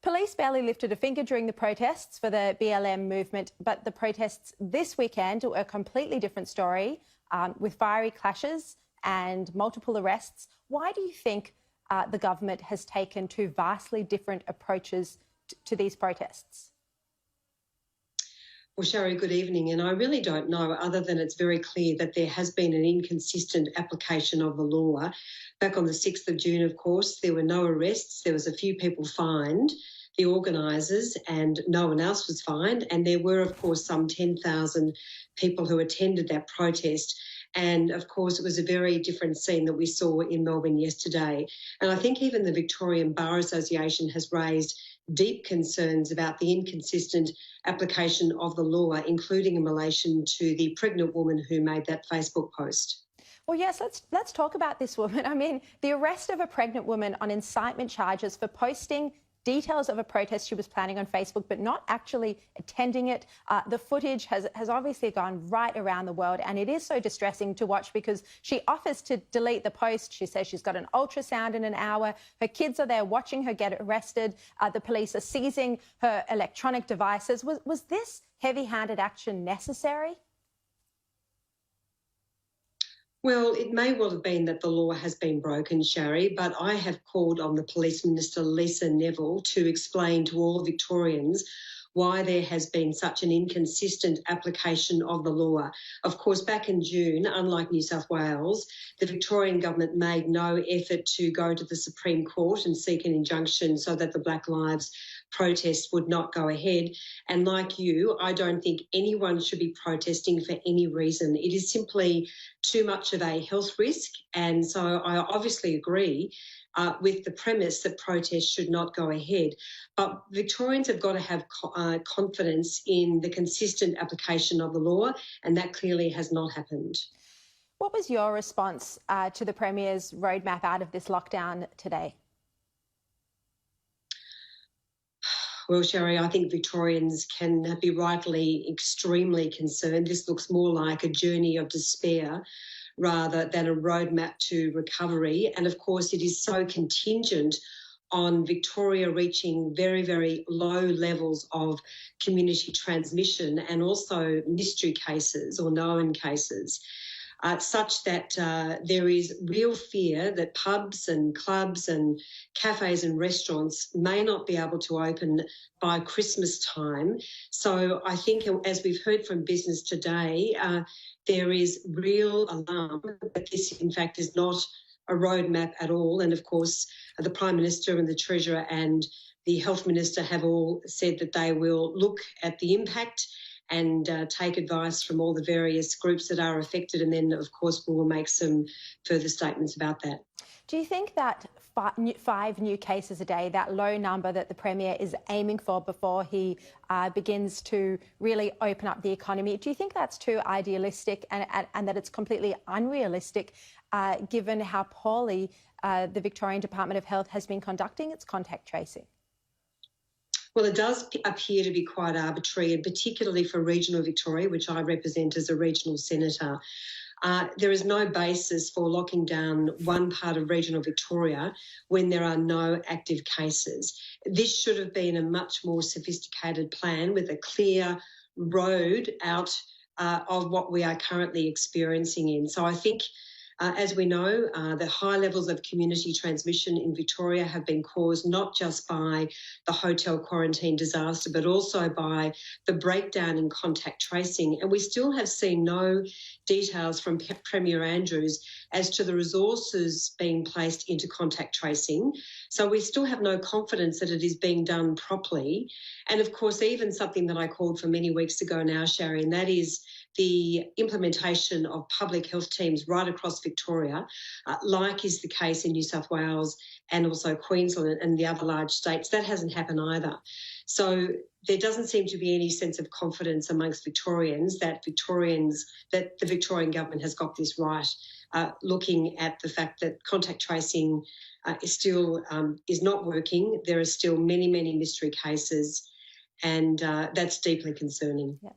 Police barely lifted a finger during the protests for the BLM movement, but the protests this weekend are a completely different story, with fiery clashes and multiple arrests. Why do you think the government has taken two vastly different approaches to these protests? Well, Sharri, good evening. And I really don't know, other than it's very clear that there has been an inconsistent application of the law. Back on the 6th of June, of course, there were no arrests. There was a few people fined, the organisers, and no one else was fined. And there were, of course, some 10,000 people who attended that protest. And, of course, it was a very different scene that we saw in Melbourne yesterday. And I think even the Victorian Bar Association has raised deep concerns about the inconsistent application of the law, including in relation to the pregnant woman who made that Facebook post. Well, yes, let's talk about this woman. I mean, the arrest of a pregnant woman on incitement charges for posting details of a protest she was planning on Facebook, but not actually attending it. The footage has obviously gone right around the world, and it is so distressing to watch because she offers to delete the post. She says she's got an ultrasound in an hour. Her kids are there watching her get arrested. The police are seizing her electronic devices. Was this heavy-handed action necessary? Well, it may well have been that the law has been broken, Sharri, but I have called on the Police Minister, Lisa Neville, to explain to all Victorians why there has been such an inconsistent application of the law. Of course, back in June, unlike New South Wales, the Victorian government made no effort to go to the Supreme Court and seek an injunction so that the Black Lives protest would not go ahead. And like you, I don't think anyone should be protesting for any reason. It is simply too much of a health risk. And so I obviously agree with the premise that protests should not go ahead. But Victorians have got to have confidence in the consistent application of the law, and that clearly has not happened. What was your response to the Premier's roadmap out of this lockdown today? Well, Sharri, I think Victorians can be rightly extremely concerned. This looks more like a journey of despair rather than a roadmap to recovery. And of course, it is so contingent on Victoria reaching very, very low levels of community transmission and also mystery cases or known cases. Such that there is real fear that pubs and clubs and cafes and restaurants may not be able to open by Christmas time. So I think, as we've heard from Business Today, there is real alarm that this, in fact, is not a roadmap at all. And, of course, the Prime Minister and the Treasurer and the Health Minister have all said that they will look at the impact and take advice from all the various groups that are affected. And then, of course, we will make some further statements about that. Do you think that 5 new cases a day, that low number that the Premier is aiming for before he begins to really open up the economy, do you think that's too idealistic and that it's completely unrealistic given how poorly the Victorian Department of Health has been conducting its contact tracing? Well, it does appear to be quite arbitrary, and particularly for regional Victoria, which I represent as a regional senator. There is no basis for locking down one part of regional Victoria when there are no active cases. This should have been a much more sophisticated plan with a clear road out of what we are currently experiencing in. So I think, as we know, the high levels of community transmission in Victoria have been caused not just by the hotel quarantine disaster, but also by the breakdown in contact tracing. And we still have seen no details from Premier Andrews as to the resources being placed into contact tracing. So we still have no confidence that it is being done properly. And of course, even something that I called for many weeks ago now, Sharri, and that is the implementation of public health teams right across Victoria, like is the case in New South Wales and also Queensland and the other large states. That hasn't happened either. So there doesn't seem to be any sense of confidence amongst Victorians that the Victorian government has got this right, looking at the fact that contact tracing is not working. There are still many, many mystery cases, and that's deeply concerning. Yeah.